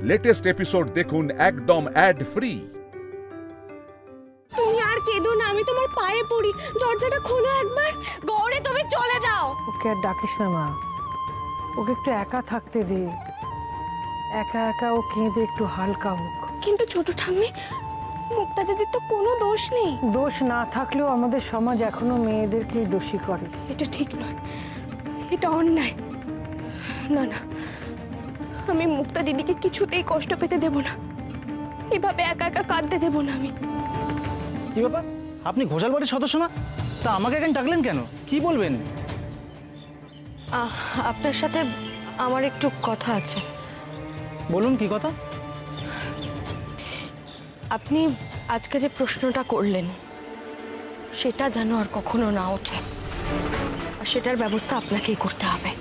Latest episode দেখুন একদম add free. তুমি আর কেঁদো না, আমি তোমার পায়ে পড়ি, দরজাটা খোলো একবার। গৌরী তুমি চলে যাও। ওকে আর ডাকিস না মা, ওকে একটু একা থাকতে দে। একা একা ও কেঁদে একটু হালকা হোক। কিন্তু ছোট ঠাম্মি, মুক্তা দিদির তো কোনো দোষ নেই। দোষ না থাকলেও আমাদের সমাজ এখনো মেয়েদেরকেই দোষী করে। এটা ঠিক নয়, এটা অন্যায়। না না, আমি মুক্তা দিদিকে কিছুতেই কষ্ট পেতে দেব না, এভাবে একা একা কাঁদতে দেব না আমি। কি ব্যাপার, আপনি ঘোষাল বাড়ির সদস্য না? তা আমাকে এখানে ডাকলেন কেন? কি বলবেন? আপনার সাথে আমার একটু কথা আছে। বলুন, কি কথা? আপনি আজকে যে প্রশ্নটা করলেন সেটা যেন আর কখনো না ওঠে, আর সেটার ব্যবস্থা আপনাকেই করতে হবে।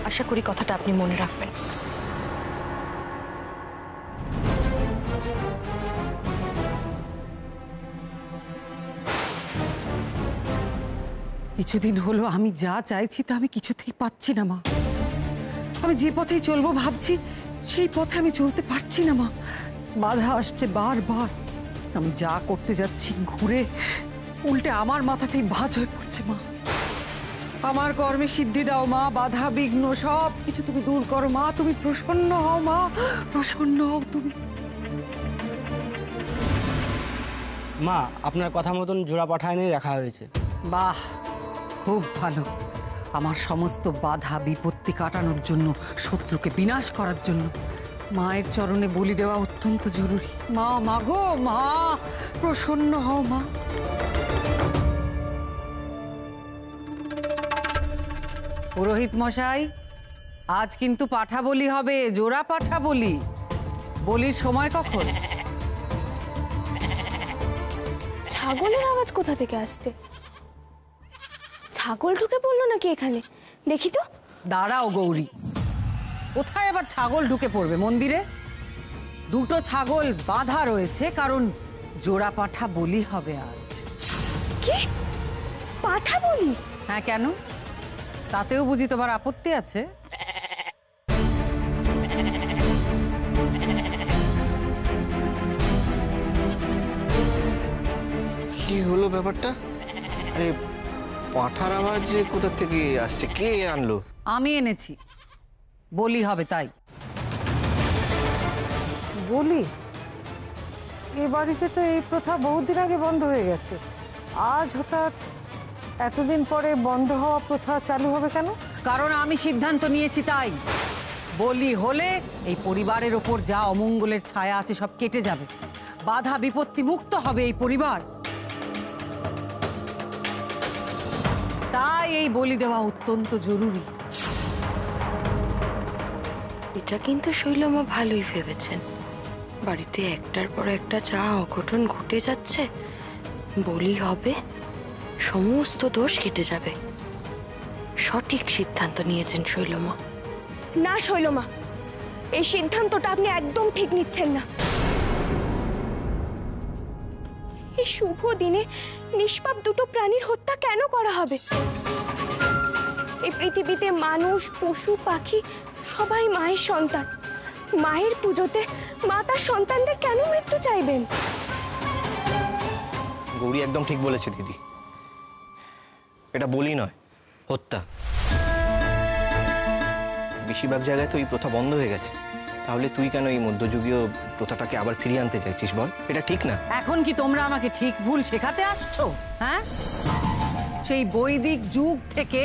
আশা করি কথাটা আপনি মনে রাখবেন। কিছুদিন হলো আমি যা চাইছি তা আমি কিছুতেই পাচ্ছি না মা। আমি যে পথেই চলবো ভাবছি সেই পথে আমি চলতে পারছি না মা। বাধা আসছে বারবার। আমি যা করতে যাচ্ছি ঘুরে উল্টে আমার মাথাতেই ভাঁজ হয়ে পড়ছে মা। আমার কর্মে সিদ্ধি দাও মা, বাধা বিঘ্ন সব কিছু তুমি দূর করো মা। তুমি প্রসন্ন হও মা, প্রসন্ন হও তুমি। মা, আপনার কথা মতন জোড়া পাঠায় নিয়ে রাখা হয়েছে। বাহ, খুব ভালো। আমার সমস্ত বাধা বিপত্তি কাটানোর জন্য, শত্রুকে বিনাশ করার জন্য মায়ের চরণে বলি দেওয়া অত্যন্ত জরুরি। মা, মাগো মা, প্রসন্ন হও মা। পুরোহিত মশাই, আজ কিন্তু পাঠা বলি হবে, জোড়া পাঠা বলি। বলির সময় কখন? ছাগলের আওয়াজ কোথা থেকে আসছে? ছাগল ঢুকে পড়লো নাকি এখানে? দেখি তো। দাঁড়াও গৌরী, কোথায় আবার ছাগল ঢুকে পড়বে মন্দিরে? দুটো ছাগল বাঁধা রয়েছে, কারণ জোড়া পাঠা বলি হবে আজ। কি পাঠা বলি? হ্যাঁ, কেন? তাতেও বুঝি তোমার আপত্তি আছে? কি হলো ব্যাপারটা? আরে পাঠার আওয়াজ কোথা থেকে আসছে? কে আনলো? আমি এনেছি, বলি হবে তাই। বলি? এ বাড়িতে তো এই প্রথা বহুদিন আগে বন্ধ হয়ে গেছে। আজ হঠাৎ এতদিন পরে বন্ধ হওয়া প্রথা চালু হবে কেন? কারণ আমি সিদ্ধান্ত নিয়েছি তাই। বলি হলে এই পরিবারের ওপর যা অমঙ্গলের ছায়া আছে সব কেটে যাবে, বাধা বিপত্তি মুক্ত হবে এই পরিবার। তাই এই বলি দেওয়া অত্যন্ত জরুরি। এটা কিন্তু শৈলমা ভালোই ভেবেছেন। বাড়িতে একটার পর একটা যা অঘটন ঘটে যাচ্ছে, বলি হবে, সমস্ত দোষ কেটে যাবে। সঠিক সিদ্ধান্ত নিয়েছেন শৈলমা। না শৈলমা, এই সিদ্ধান্তটা আপনি একদম ঠিক নিচ্ছেন না। এই শুভ দিনে নিষ্পাপ দুটো প্রাণীর হত্যা কেন করা হবে? এই পৃথিবীতে মানুষ, পশু, পাখি সবাই মায়ের সন্তান। মায়ের পুজোতে মা তার সন্তানদের কেন মৃত্যু চাইবেন? গৌরী একদম ঠিক বলেছে দিদি, এটা বলি নয়, হত্যা। বেশিরভাগ জায়গায় তো এই প্রথা বন্ধ হয়ে গেছে, তাহলে তুই কেন এই মধ্যযুগীয় প্রথাটাকে আবার ফিরিয়ে আনতে চাইছিস বল? এটা ঠিক না। এখন কি তোমরা আমাকে ঠিক ভুল শেখাতে আসছো? হ্যাঁ, সেই বৈদিক যুগ থেকে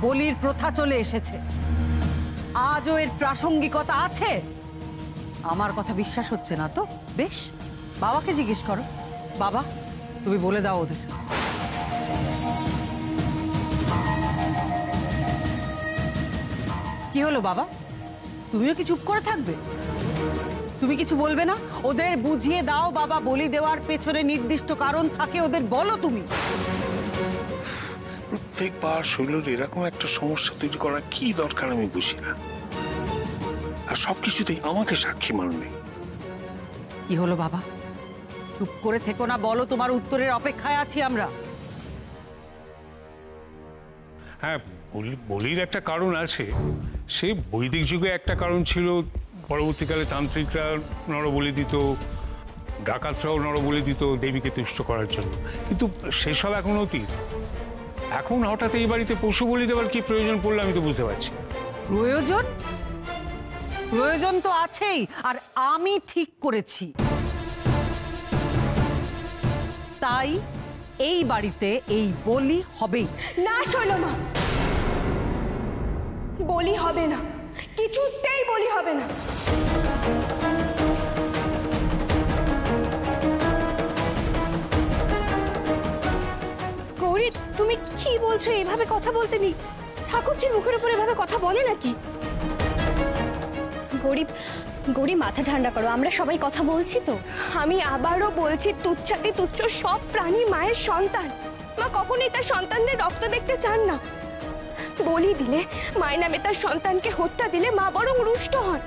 বলির প্রথা চলে এসেছে, আজও এর প্রাসঙ্গিকতা আছে। আমার কথা বিশ্বাস হচ্ছে না তো? বেশ, বাবাকে জিজ্ঞেস করো। বাবা, তুমি বলে দাও ওদের। কি হলো বাবা, তুমিও কি চুপ করে থাকবে? তুমি কিছু বলবে না? ওদের বুঝিয়ে দাও বাবা, বলি দেওয়ার পেছনে নির্দিষ্ট কারণ থাকে, ওদের বলো তুমি। প্রত্যেকবার শৈলর এরকম একটা সমস্যা তৈরি করা কি দরকার আমি বুঝি না। আর সবকিছুতেই আমাকে সাক্ষী মানবে। কি হলো বাবা, চুপ করে থেকো না, বলো, তোমার উত্তরের অপেক্ষায় আছি আমরা। হ্যাঁ, বলির একটা কারণ আছে। সে বৈদিক যুগে একটা কারণ ছিল, পরবর্তীকালে তান্ত্রিকরা নরবলি দিত, ডাকাতরাও নরবলি দিত দেবীকে তুষ্ট করার জন্য, কিন্তু সেসব এখন অতীত। এখন হঠাৎ এই বাড়িতে পশু বলি দেওয়ার কি প্রয়োজন পড়লো আমি তো বুঝতে পারছি। প্রয়োজন প্রয়োজন তো আছেই, আর আমি ঠিক করেছি। তাই এই বাড়িতে এই বলি হবেই। না শৈলমা, বলি হবে না, কিছুতেই বলি হবে না। গৌরী, তুমি কি বলছো? এভাবে কথা বলতে নেই। ঠাকুরজির মুখের উপর এভাবে কথা বলে নাকি? গরিব গৌরী, মাথা ঠান্ডা করো, আমরা সবাই কথা বলছি তো। আমি আবারও বলছি, তুচ্ছাতি তুচ্ছ সব প্রাণী মায়ের সন্তান। মা কখনোই তার সন্তানদের রক্ত দেখতে চান না। বলি দিলে, মায়ের নামে তার সন্তানকে হত্যা দিলে মা বরং রুষ্ট হন।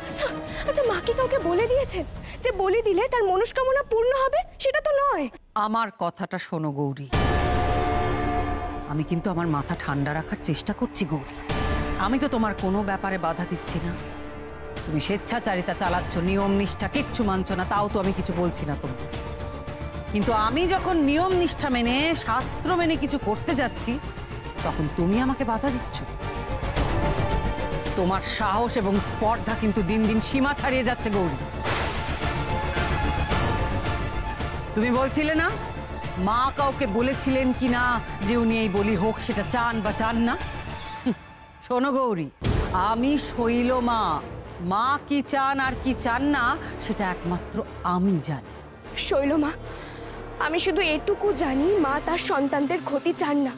আচ্ছা আচ্ছা, মা কি কাউকে বলে দিয়েছেন যে বলি দিলে তার মনস্কামনা পূর্ণ হবে? সেটা তো নয়। আমার কথাটা শোনো গৌরী, আমি কিন্তু আমার মাথা ঠান্ডা রাখার চেষ্টা করছি গৌরী। আমি তো তোমার কোনো ব্যাপারে বাধা দিচ্ছি না। তুমি স্বেচ্ছাচারিতা চালাচ্ছ, নিয়ম নিষ্ঠা কিচ্ছু মানছো না, তাও তো আমি কিছু বলছি না তোমার। কিন্তু আমি যখন নিয়ম নিষ্ঠা মেনে, শাস্ত্র মেনে কিছু করতে যাচ্ছি, তখন তুমি আমাকে বাধা দিচ্ছ। তোমার সাহস এবং স্পর্ধা কিন্তু দিন দিন সীমা ছাড়িয়ে যাচ্ছে গৌরী। তুমি বলছিলে না মা কাউকে বলেছিলেন কি না যে উনি এই বলি হোক, সেটা চান বা চান না? শোনো গৌরী, আমি শৈল মা, মা কি চান আর কি চান না সেটা একমাত্র আমি জানি। শৈলমা, আমি শুধু এটুকু জানি, মা তার সন্তানদের ক্ষতি চান না।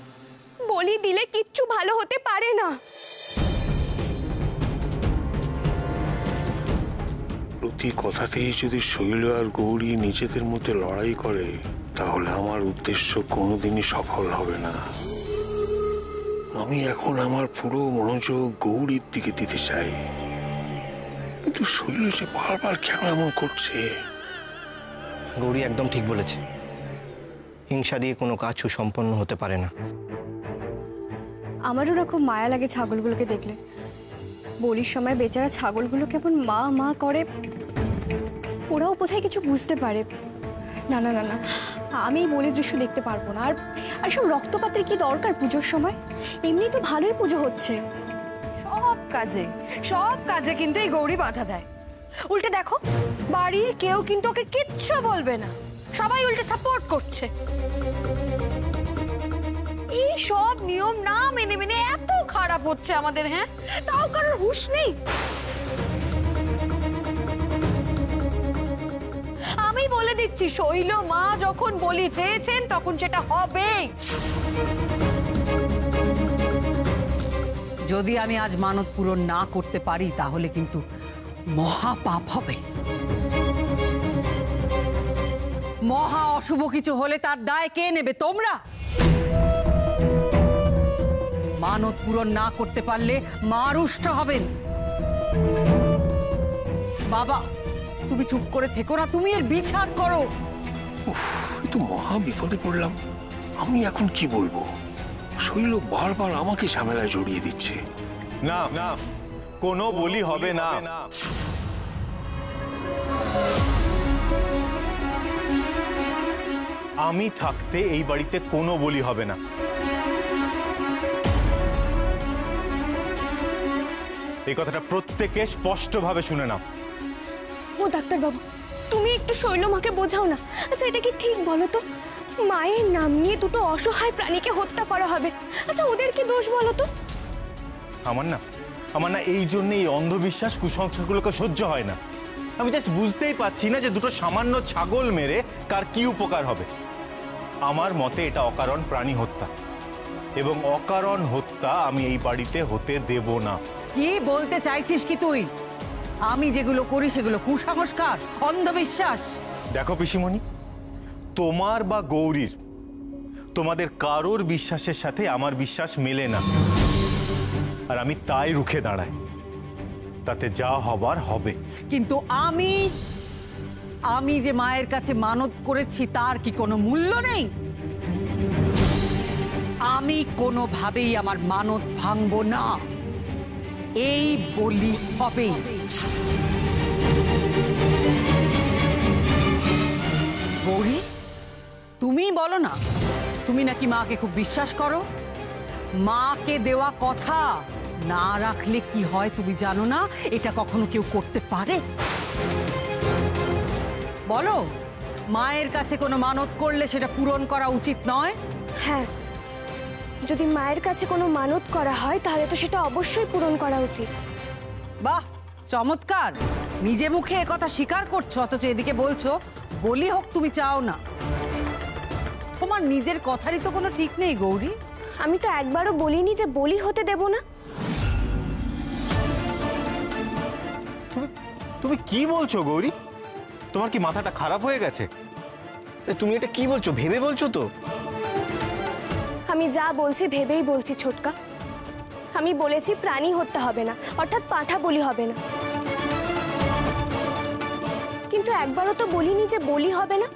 বলি দিলে কিচ্ছু ভালো হতে পারে না। প্রতি কথাতেই যদি শৈল আর গৌরী নিজেদের মধ্যে লড়াই করে, তাহলে আমার উদ্দেশ্য কোনোদিনই সফল হবে না। আমি এখন আমার পুরো মনোযোগ গৌরীর দিকে দিতে চাই, কিন্তু শৈল যে বারবার কেন এমন করছে? গৌরী একদম ঠিক বলেছে, হিংসা দিয়ে কোনো কাজ সুসম্পন্ন হতে পারে না। আমারও না খুব মায়া লাগে ছাগলগুলোকে দেখলে। বলির সময় বেচারা ছাগলগুলো কেমন মা মা করে, ওরাও কোথায় কিছু বুঝতে পারে। না না না না, আমি এই বলির দৃশ্য দেখতে পারবো না। আর সব রক্তপাতের কি দরকার পুজোর সময়? এমনি তো ভালোই পুজো হচ্ছে। সব কাজে কিন্তু এই গৌরী বাধা দেয়। উল্টে দেখো, বাড়ির কেউ কিন্তু ওকে কিচ্ছু বলবে না, সবাই উল্টে সাপোর্ট করছে। এই সব নিয়ম না মেনে মেনে এত খারাপ হচ্ছে আমাদের, হ্যাঁ, তাও কারোর হুঁশ নেই। আমি বলে দিচ্ছি, শৈল মা যখন বলি চেয়েছেন তখন সেটা হবেই। যদি আমি আজ মানত পূরণ না করতে পারি, তাহলে কিন্তু মহা পাপ হবে। মহা অশুভ কিছু হলে তার দায় কে নেবে? তোমরা। মানত পূরণ না করতে পারলে মা রুষ্ট হবেন। বাবা, তুমি চুপ করে থেকো না, তুমি এর বিচার করো। তো মহা বিপদে পড়লাম। আমি এখন কি বলবো? শৈল বারবার আমাকে ঝামেলায় জড়িয়ে দিচ্ছে। না না, কোনো বলি হবে না। আমি থাকতে এই বাড়িতে কোনো বলি হবে না। এই কথাটা প্রত্যেকে স্পষ্টভাবে শুনে নাও। ও ডাক্তারবাবু, তুমি একটু শৈলমাকে বোঝাও না। আচ্ছা, এটা কি ঠিক বলো তো? মায়ের নাম নিয়ে দুটো অসহায় প্রাণীকে হত্যা করা হবে। আচ্ছা, ওদের কি দোষ বলো তো? আমার না এই জন্য এই অন্ধবিশ্বাস কুসংস্কারগুলোকে সহ্য হয় না। আমি জাস্ট বুঝতেই পাচ্ছি না যে দুটো সামান্য ছাগল মেরে কার কি উপকার হবে। আমার মতে এটা অকারণ প্রাণী হত্যা, এবং অকারণ হত্যা আমি এই বাড়িতে হতে দেব না। কি বলতে চাইছিস কি তুই? আমি যেগুলো করি সেগুলো কুসংস্কার, অন্ধবিশ্বাস? দেখো পিসিমণি, তোমার বা গৌরীর, তোমাদের কারোর বিশ্বাসের সাথে আমার বিশ্বাস মেলে না, আর আমি তাই রুখে দাঁড়াই। তাতে যা হবার হবে। কিন্তু আমি যে মায়ের কাছে মানত করেছি, তার কি কোনো মূল্য নেই? আমি কোনোভাবেই আমার মানত ভাঙবো না। এই বলি হবে। গৌরী, তুমি বলো না, তুমি নাকি মাকে খুব বিশ্বাস করো। মাকে দেওয়া কথা না রাখলে কি হয় তুমি জানো না? এটা কখনো কেউ করতে পারে? বলো, মায়ের কাছে কোনো মানত করলে সেটা পূরণ করা উচিত নয়? হ্যাঁ, যদি মায়ের কাছে কোনো মানত করা হয় তাহলে তো সেটা অবশ্যই পূরণ করা উচিত। বাহ, চমৎকার। নিজে মুখে একথা স্বীকার করছো, অথচ এদিকে বলছো বলি হোক তুমি চাও না। তোমার নিজের কথারই তো কোনো ঠিক নেই গৌরী। আমি তো একবারও বলিনি যে বলি হতে দেব না। তুমি কি বলছো গৌরী? তোমার কি মাথাটা খারাপ হয়ে গেছে? তুমি এটা কি বলছো? ভেবে বলছো তো? আমি যা বলছি ভেবেই বলছি ছোটকা। আমি বলেছি প্রাণী হত্যা হবে না, অর্থাৎ পাঁঠা বলি হবে না। কিন্তু একবারও তো বলিনি যে বলি হবে না।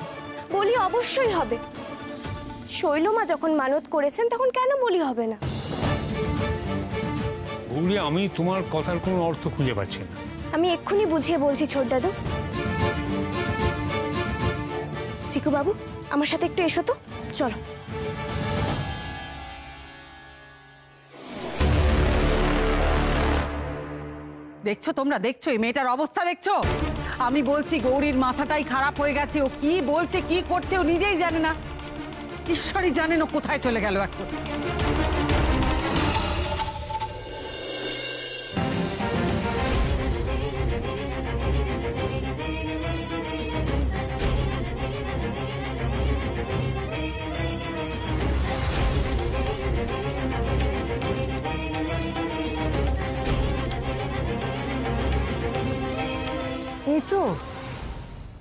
বলি অবশ্যই হবে। শৈলমা যখন মানত করেছেন তখন কেন বলি হবে না? গৌরী, আমি তোমার কথার কোনো অর্থ খুঁজে পাচ্ছি না। আমি এক্ষুনি বুঝিয়ে বলছি ছোট দাদু। চিকু বাবু, আমার সাথে একটু এসো তো, চলো। দেখছো তোমরা, দেখছো এই মেয়েটার অবস্থা দেখছো? আমি বলছি গৌরীর মাথাটাই খারাপ হয়ে গেছে। ও কি বলছে কি করছে ও নিজেই জানে না। ঈশ্বরই জানেন ও কোথায় চলে গেল এখন।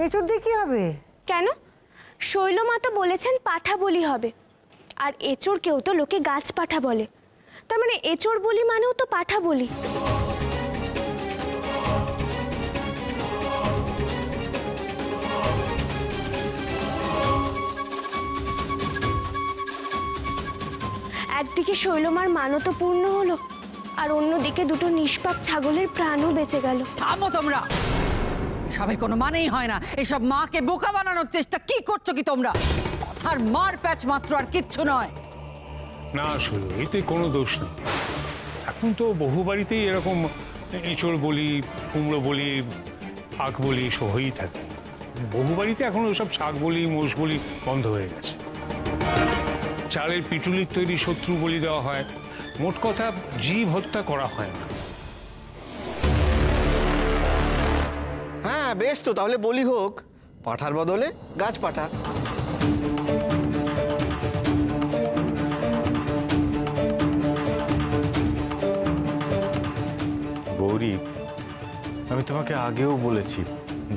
এঁচোড় দিয়ে কি হবে? কেন? শৈলমা তো বলেছেন পাঁঠা বলি হবে। আর এঁচোড়কেও তো লোকে গাছ পাঁঠা বলে। তার মানে এঁচোড় বলি মানেও তো পাঁঠা বলি। একদিকে শৈলমার মানতও পূর্ণ হলো, আর অন্যদিকে দুটো নিষ্পাপ ছাগলের প্রাণও বেঁচে গেল। থামো তোমরা, এসবের কোনো মানেই হয় না। এসব মাকে বোকা বানানোর চেষ্টা কি করছো কি তোমরা? আর মার প্যাচ মাত্র, আর কিচ্ছু নয়। না, আসলে এতে কোনো দোষ নেই। এখন তো বহু বাড়িতেই এরকম এঁচড় বলি, কুমড়ো বলি, আখ বলি সব হয়েই থাকে। বহু বাড়িতে এখন ওসব শাক বলি, মোষ বলি বন্ধ হয়ে গেছে। চালের পিটুলির তৈরি শত্রু বলি দেওয়া হয়। মোট কথা, জীব হত্যা করা হয় না। হ্যাঁ, বেশ তো, তাহলে বলি হোক। পাঁঠার বদলে গাছ পাঠা। গৌরী, আমি তোমাকে আগেও বলেছি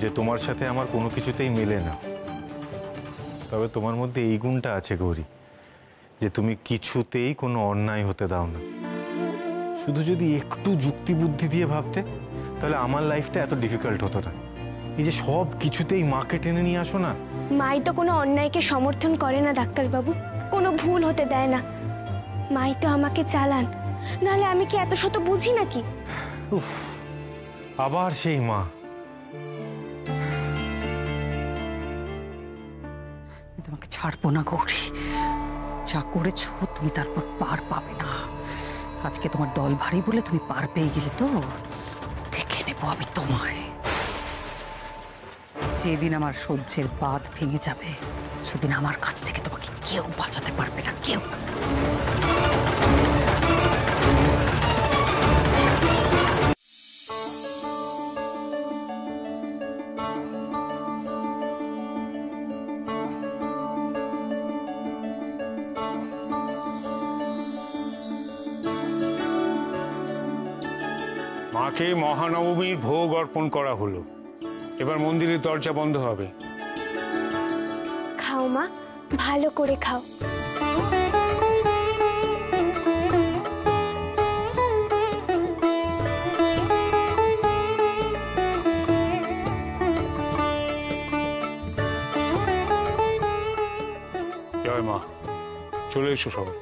যে তোমার সাথে আমার কোনো কিছুতেই মেলে না। তবে তোমার মধ্যে এই গুণটা আছে গৌরী, যে তুমি কিছুতেই কোনো অন্যায় হতে দাও না। শুধু যদি একটু যুক্তি বুদ্ধি দিয়ে ভাবতে, তাহলে আমার লাইফটা এত ডিফিকাল্ট হতো না। এই যে সব কিছুতেই মাকে টেনে নিয়ে আসো না। মাই তো কোনো অন্যায়কে সমর্থন করে না ডাক্তারবাবু, কোনো ভুল হতে দেয় না। মাই তো আমাকে চালান, নাহলে আমি কি এত শত বুঝি নাকি? উফ, আবার সেই মা। তোমাকে ছাড়বো না গৌরী। যা করেছো তুমি তারপর পার পাবে না। আজকে তোমার দল ভারী বলে তুমি পার পেয়ে গেলে তো, দেখে নেবো আমি তোমায়। যেদিন আমার সহ্যের বাঁধ ভেঙে যাবে, সেদিন আমার কাছ থেকে তোমাকে কেউ বাঁচাতে পারবে না, কেউ। মাকে মহানবমীর ভোগ অর্পণ করা হলো। এবার মন্দিরের দরজা বন্ধ হবে। খাও মা, ভালো করে খাও। জয় মা, চলে এসো সবাই।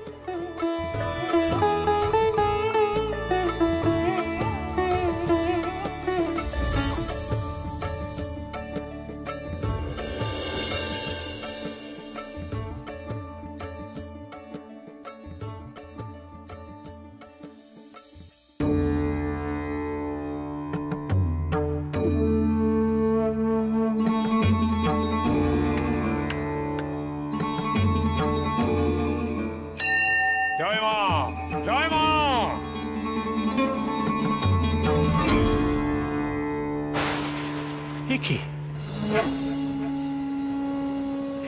কি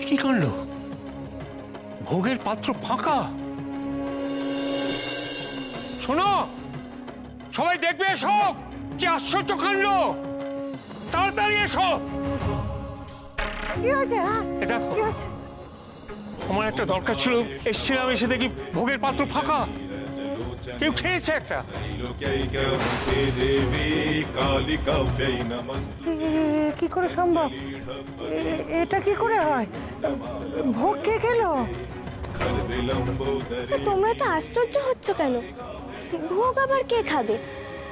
কি কাণ্ড? ভোগের পাত্র ফাঁকা। শোনো, সবাই দেখবে এসো, কি আশ্চর্য কাণ্ড! তাড়াতাড়ি এসো। দেখো, আমার একটা দরকার ছিল, এসেছিলাম, এসে দেখি ভোগের পাত্র ফাঁকা। কেউ খেয়েছে একটা। কি করে সম্ভব? এটা কি করে হয়? ভোগ কে খেলো? তোমরা তো আশ্চর্য হচ্ছ কেন? ভোগ আবার কে খাবে?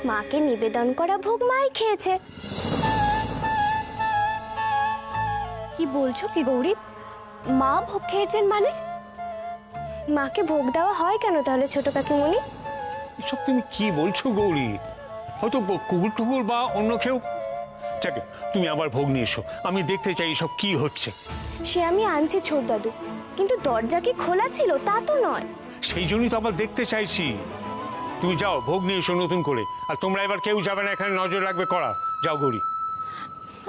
মাকে নিবেদন করা ভোগ মাই খেয়েছে। কি বলছো কি গৌরী? মা ভোগ খেয়েছেন মানে? মাকে ভোগ দেওয়া হয় কেন তাহলে ছোট কাকিমণি? এসব তুমি কি বলছো গৌরী? হয়তো কুকুর টুকুর বা অন্য কেউ। যাকে, তুমি আবার ভোগ নিয়ে এসো, আমি দেখতে চাই এসব কি হচ্ছে। সে আমি আনছি ছোট দাদু, কিন্তু দরজা কি খোলা ছিল তা তো নয়। সেই জন্যই তো আবার দেখতে চাইছি। তুমি যাও, ভোগ নিয়ে এসো নতুন করে। আর তোমরা এবার কেউ যাবে না, এখানে নজর রাখবে কড়া। যাও গৌরী।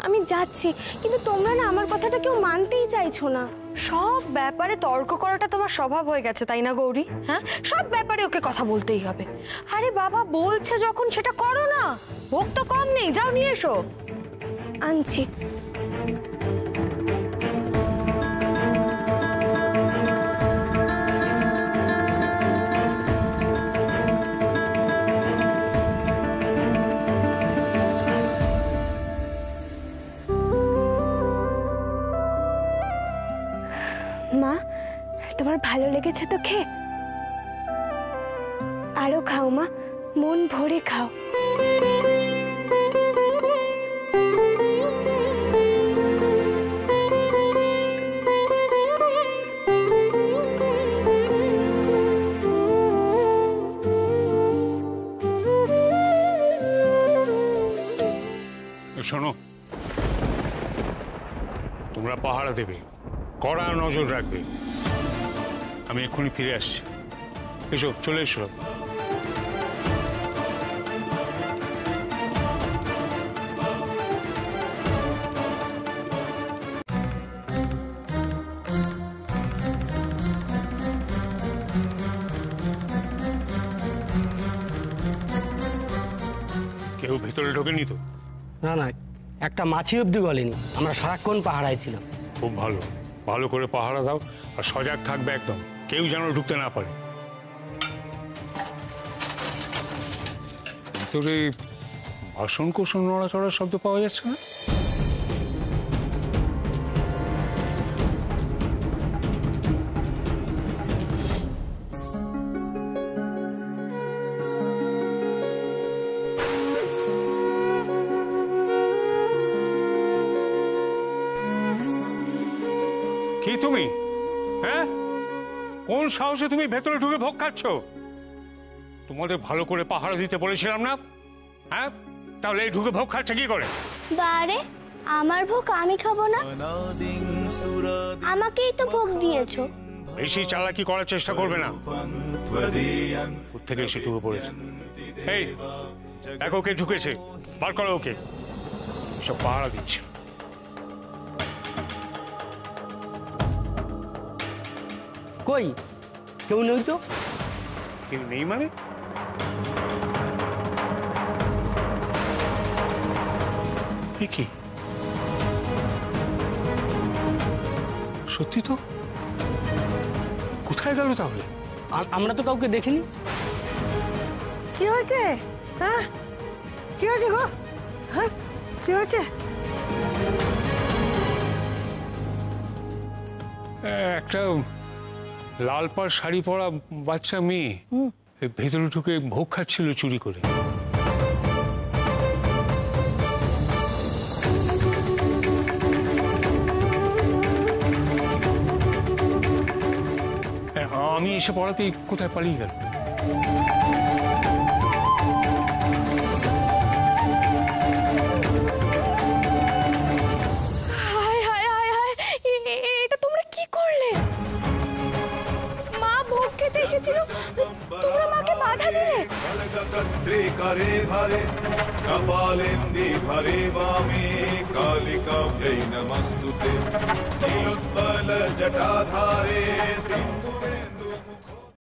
আমি যাচ্ছি, কিন্তু তোমরা না আমার কথাটা কেউ মানতেই চাইছো না। সব ব্যাপারে তর্ক করাটা তোমার স্বভাব হয়ে গেছে, তাই না গৌরী? হ্যাঁ, সব ব্যাপারে ওকে কথা বলতেই হবে। আরে বাবা বলছে যখন সেটা করো না। ভোগ তো কম নেই, যাও নিয়ে এসো। আনছি। মা, তোমার ভালো লেগেছে তো খেয়ে? আরো খাও মা, মন ভরে খাও। শোনো, তোমরা পাহারা দেবে, কড়া নজর রাখবে। আমি এক্ষুনি ফিরে আসছি। এসো, চলে এসো। কেউ ভেতরে ঢোকেনি তো? না না, একটা মাছি অব্দি গলেনি। আমরা সারাক্ষণ পাহারায় ছিলাম। খুব ভালো, ভালো করে পাহারা দাও আর সজাগ থাকবে একদম, কেউ যেন ঢুকতে না পারে। ভিতরে বাসন কোসন নড়াচড়ার শব্দ পাওয়া যাচ্ছে না? কি তুমি? হ্যাঁ, কোন সাহসে তুমি ভেতরে ঢুকে ভোগ খাচ্ছ? তোমাদের ভালো করে পাহারা দিতে বলেছিলাম না? হ্যাঁ, তাহলে এই ঢুকে ভোগ খাচ্ছে কি করে? বারে, আমার ভোগ আমি খাবো না? আমাকেই তো ভোগ দিয়েছো। বেশি চালাকি করার চেষ্টা করবে না। থেকে এসে ঢুকে পড়েছে। এই দেখো কে ঢুকেছে, বার করো ওকে। সব পাহারা দিচ্ছে। কই কেউ নেই তো? কেউ নেই মানে? কি সত্যি তো? কোথায় গেল তাহলে? আমরা তো কাউকে দেখিনি। কি হয়েছে? হ্যাঁ, কি হয়েছে গো? হ্যাঁ, কি হয়েছে? একটা লাল পাড় শাড়ি পরা বাচ্চা মেয়ে ভেতরে ঢুকে ভোগ খাচ্ছিল চুরি করে। আমি এসে পড়াতেই কোথায় পালিয়ে গেল। এটা তোমরা কি করলে? মা ভোগ খেতে এসেছিল, তোমরা মাকে বাধা দিলে। कत्रे करे धरे कपालेन्दि भरे वामे कालिकाभ्यै नमस्तुते नीलोत्पल जटाधारे सिन्दूरेन्द्र